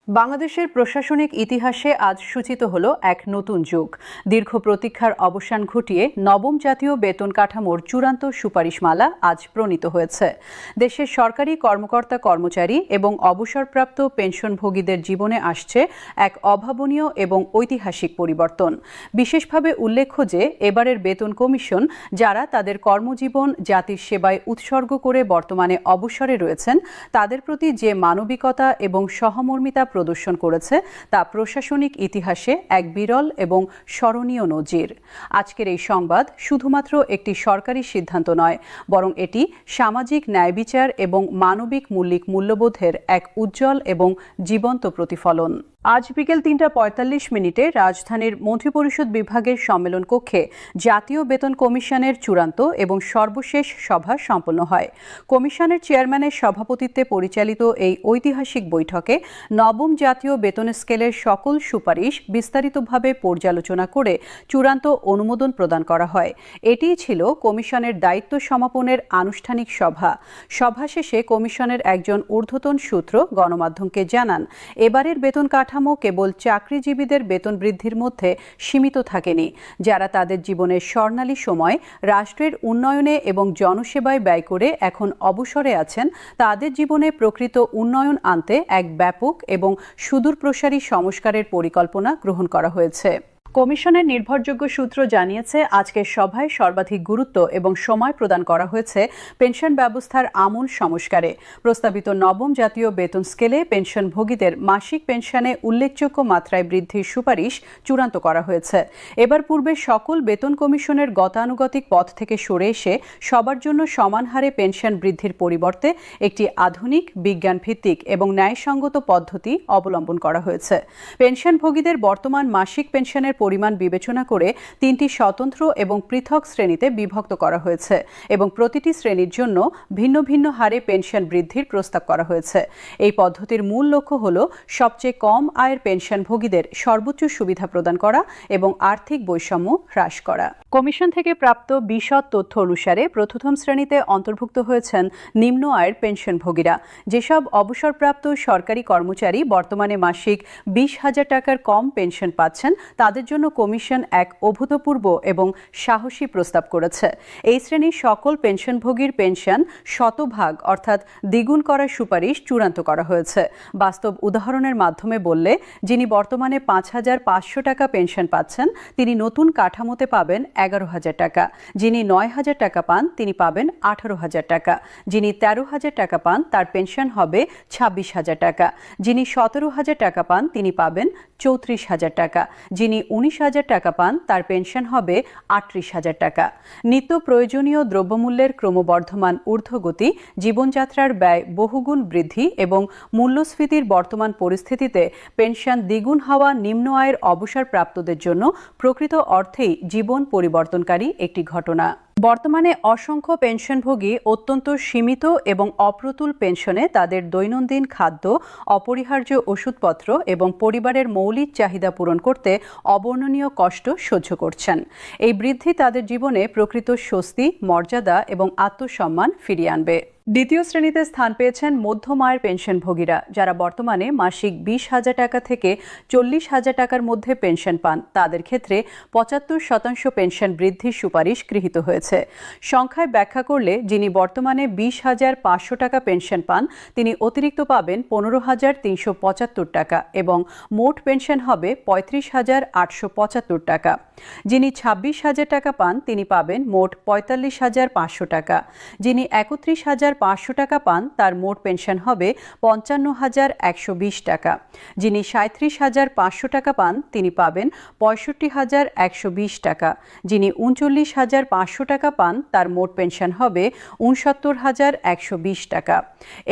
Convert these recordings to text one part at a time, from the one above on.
বাংলাদেশের প্রশাসনিক ইতিহাসে আজ সূচিত হলো এক নতুন যুগ। দীর্ঘ প্রতীক্ষার অবসান ঘটিয়ে নবম জাতীয় বেতন কাঠামোর চূড়ান্ত সুপারিশমালা আজ প্রণীত হয়েছে। দেশের সরকারি কর্মকর্তা কর্মচারী এবং অবসরপ্রাপ্ত পেনশনভোগীদের জীবনে আসছে এক অভাবনীয় এবং ঐতিহাসিক পরিবর্তন। বিশেষভাবে উল্লেখ্য যে এবারের বেতন কমিশন যারা তাদের কর্মজীবন জাতির সেবায় উৎসর্গ করে বর্তমানে অবসরে রয়েছেন তাদের প্রতি যে মানবিকতা এবং সহমর্মিতা প্রদর্শন করেছে তা প্রশাসনিক ইতিহাসে এক বিরল এবং স্মরণীয় নজির। আজকের এই সংবাদ শুধুমাত্র একটি সরকারি সিদ্ধান্ত নয়, বরং এটি সামাজিক ন্যায় বিচার এবং মানবিক মৌলিক মূল্যবোধের এক উজ্জ্বল এবং জীবন্ত প্রতিফলন। আজ বিকেল ৩:৪৫ রাজধানীর মন্ত্রিপরিষদ বিভাগের সম্মেলন কক্ষে জাতীয় বেতন কমিশনের চূড়ান্ত এবং সর্বশেষ সভা সম্পন্ন হয়। কমিশনের চেয়ারম্যানের সভাপতিত্বে পরিচালিত এই ঐতিহাসিক বৈঠকে নবম জাতীয় বেতন স্কেলের সকল সুপারিশ বিস্তারিতভাবে পর্যালোচনা করে চূড়ান্ত অনুমোদন প্রদান করা হয়। এটিই ছিল কমিশনের দায়িত্ব সমাপনের আনুষ্ঠানিক সভা। সভা শেষে কমিশনের একজন ঊর্ধ্বতন সূত্র গণমাধ্যমকে জানান, এবারের বেতন কাঠামো কেবল চাকরিজীবীদের বেতন বৃদ্ধির মধ্যে সীমিত থাকেনি। যারা তাদের জীবনের স্বর্ণালী সময় রাষ্ট্রের উন্নয়নে এবং জনসেবায় ব্যয় করে এখন অবসরে আছেন, তাদের জীবনে প্রকৃত উন্নয়ন আনতে এক ব্যাপক এবং সুদূরপ্রসারী সংস্কারের পরিকল্পনা গ্রহণ করা হয়েছে। কমিশনের নির্ভরযোগ্য সূত্র জানিয়েছে, আজকের সভায় সর্বাধিক গুরুত্ব এবং সময় প্রদান করা হয়েছে পেনশন ব্যবস্থার আমূল সংস্কারে। প্রস্তাবিত নবম জাতীয় বেতন স্কেলে পেনশনভোগীদের মাসিক পেনশনে উল্লেখযোগ্য মাত্রায় বৃদ্ধির সুপারিশ চূড়ান্ত করা হয়েছে। এবার পূর্বে সকল বেতন কমিশনের গতানুগতিক পথ থেকে সরে এসে সবার জন্য সমান হারে পেনশন বৃদ্ধির পরিবর্তে একটি আধুনিক, বিজ্ঞানভিত্তিক এবং ন্যায়সঙ্গত পদ্ধতি অবলম্বন করা হয়েছে। পেনশনভোগীদের বর্তমান মাসিক পেনশনের পরিমাণ বিবেচনা করে 3টি স্বতন্ত্র এবং পৃথক শ্রেণীতে বিভক্ত করা হয়েছে এবং প্রতিটি শ্রেণীর জন্য ভিন্ন ভিন্ন হারে পেনশন বৃদ্ধির প্রস্তাব করা হয়েছে। এই পদ্ধতির মূল লক্ষ্য হল সবচেয়ে কম আয়ের পেনশনভোগীদের সর্বোচ্চ সুবিধা প্রদান করা এবং আর্থিক বৈষম্য হ্রাস করা। কমিশন থেকে প্রাপ্ত বিশদ তথ্য অনুসারে প্রথম শ্রেণীতে অন্তর্ভুক্ত হয়েছেন নিম্ন আয়ের পেনশনভোগীরা। যেসব অবসরপ্রাপ্ত সরকারি কর্মচারী বর্তমানে মাসিক 20,000 টাকার কম পেনশন পাচ্ছেন, তাদের জন্য কমিশন এক অভূতপূর্ব এবং সাহসী প্রস্তাব করেছে। এই শ্রেণীর সকল পেনশনভোগীর পেনশন শতভাগ অর্থাৎ দ্বিগুণ করার সুপারিশ চূড়ান্ত করা হয়েছে। বাস্তব উদাহরণের মাধ্যমে বললে, যিনি বর্তমানে 5,500 টাকা পেনশন পাচ্ছেন তিনি নতুন কাঠামোতে পাবেন 11,000 টাকা। যিনি 9,000 টাকা পান তিনি পাবেন 18,000 টাকা। যিনি 13,000 টাকা পান তার পেনশন হবে 26,000 টাকা। যিনি 17,000 টাকা পান তিনি পাবেন 34,000 টাকা। যিনি 19,000 টাকা পান তার পেনশন হবে 38,000 টাকা। নিত্য প্রয়োজনীয় দ্রব্যমূল্যের ক্রমবর্ধমান ঊর্ধ্বগতি, জীবনযাত্রার ব্যয় বহুগুণ বৃদ্ধি এবং মূল্যস্ফীতির বর্তমান পরিস্থিতিতে পেনশন দ্বিগুণ হওয়া নিম্ন আয়ের অবসরপ্রাপ্তদের জন্য প্রকৃত অর্থেই জীবন পরিবর্তনকারী একটি ঘটনা। বর্তমানে অসংখ্য পেনশনভোগী অত্যন্ত সীমিত এবং অপ্রতুল পেনশনে তাদের দৈনন্দিন খাদ্য, অপরিহার্য ওষুধপত্র এবং পরিবারের মৌলিক চাহিদা পূরণ করতে অবর্ণনীয় কষ্ট সহ্য করছেন। এই বৃদ্ধি তাদের জীবনে প্রকৃত স্বস্তি, মর্যাদা এবং আত্মসম্মান ফিরিয়ে আনবে। দ্বিতীয় শ্রেণীতে স্থান পেয়েছেন মধ্যম আয়ের পেনশনভোগীরা, যারা বর্তমানে মাসিক 20,000 টাকা থেকে 40,000 টাকার মধ্যে পেনশন পান। তাদের ক্ষেত্রে 75% পেনশন বৃদ্ধির সুপারিশ গৃহীত হয়েছে। সংখ্যায় ব্যাখ্যা করলে, যিনি বর্তমানে 20,500 টাকা পেনশন পান তিনি অতিরিক্ত পাবেন 15,375 টাকা এবং মোট পেনশন হবে 35,875 টাকা। যিনি 26,000 টাকা পান তিনি পাবেন মোট 45,500 টাকা। যিনি 31,500 টাকা পান তার মোট পেনশন হবে 55,120 টাকা। যিনি 37,500 টাকা পান তিনি পাবেন 65,120 টাকা। যিনি 39,500 টাকা পান তার মোট পেনশন হবে 69,120 টাকা।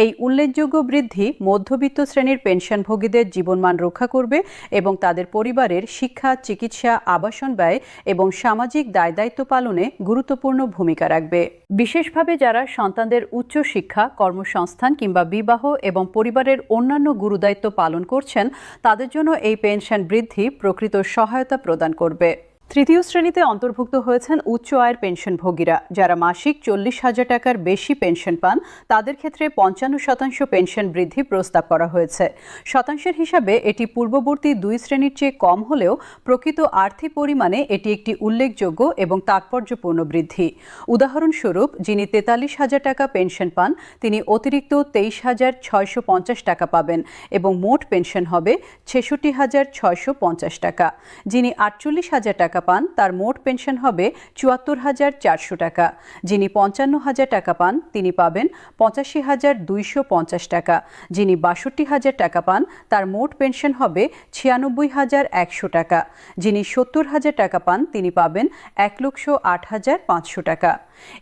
এই উল্লেখযোগ্য বৃদ্ধি মধ্যবিত্ত শ্রেণীর পেনশনভোগীদের জীবনমান রক্ষা করবে এবং তাদের পরিবারের শিক্ষা, চিকিৎসা, আবাসন ব্যয় এবং সামাজিক দায়দায়িত্ব পালনে গুরুত্বপূর্ণ ভূমিকা রাখবে। বিশেষভাবে যারা সন্তানদের উচ্চ শিক্ষা, কর্মসংস্থান কিংবা বিবাহ এবং পরিবারের অন্যান্য গুরুদায়িত্ব পালন করছেন, তাদের জন্য এই পেনশন বৃদ্ধি প্রকৃত সহায়তা প্রদান করবে। তৃতীয় শ্রেণীতে অন্তর্ভুক্ত হয়েছেন উচ্চ আয়ের পেনশনভোগীরা। যারা মাসিক 40,000 টাকার বেশি পেনশন পান তাদের ক্ষেত্রে 55% পেনশন বৃদ্ধি প্রস্তাব করা হয়েছে। শতাংশের হিসাবে এটি পূর্ববর্তী 2 শ্রেণীর চেয়ে কম হলেও প্রকৃত আর্থিক পরিমাণে এটি একটি উল্লেখযোগ্য এবং তাৎপর্যপূর্ণ বৃদ্ধি। উদাহরণস্বরূপ, যিনি 43,000 টাকা পেনশন পান তিনি অতিরিক্ত 23,650 টাকা পাবেন এবং মোট পেনশন হবে 66,650 টাকা। যিনি 48,000 টাকা পান তার মোট পেনশন হবে 74,400 টাকা। যিনি 55,000 টাকা পান তিনি পাবেন 85,250 টাকা। যিনি 62,000 টাকা পান তার মোট পেনশন হবে 96,100 টাকা। যিনি 70,000 টাকা পান তিনি পাবেন 1,08,500 টাকা।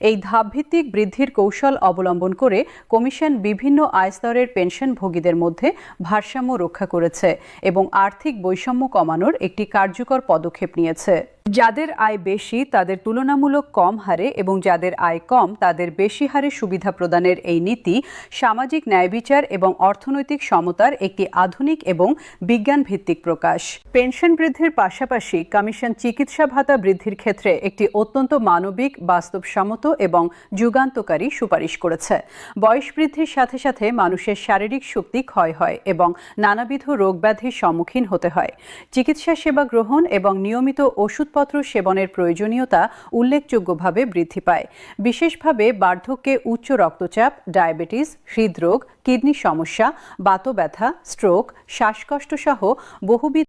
এই ধাপভিত্তিক বৃদ্ধির কৌশল অবলম্বন করে কমিশন বিভিন্ন আয়স্তরের পেনশনভোগীদের মধ্যে ভারসাম্য রক্ষা করেছে এবং আর্থিক বৈষম্য কমানোর একটি কার্যকর পদক্ষেপ নিয়েছে। যাদের আয় বেশি তাদের তুলনামূলক কম হারে এবং যাদের আয় কম তাদের বেশি হারে সুবিধা প্রদানের এই নীতি সামাজিক ন্যায়বিচার এবং অর্থনৈতিক সমতার একটি আধুনিক এবং বিজ্ঞানভিত্তিক প্রকাশ। পেনশন বৃদ্ধির পাশাপাশি কমিশন চিকিৎসা ভাতা বৃদ্ধির ক্ষেত্রে একটি অত্যন্ত মানবিক, বাস্তবসম্মত এবং যুগান্তকারী সুপারিশ করেছে। বয়স বৃদ্ধির সাথে সাথে মানুষের শারীরিক শক্তি ক্ষয় হয় এবং নানাবিধ রোগব্যাধির সম্মুখীন হতে হয়। চিকিৎসা সেবা গ্রহণ এবং নিয়মিত ওষুধপত্র সেবনের প্রয়োজনীয়তা উল্লেখযোগ্যভাবে বৃদ্ধি পায়। বিশেষভাবে বার্ধক্যে উচ্চ রক্তচাপ, ডায়াবেটিস, হৃদরোগ, কিডনি সমস্যা, বাতব্যথা, স্ট্রোক, শ্বাসকষ্ট সহ বহুবিধ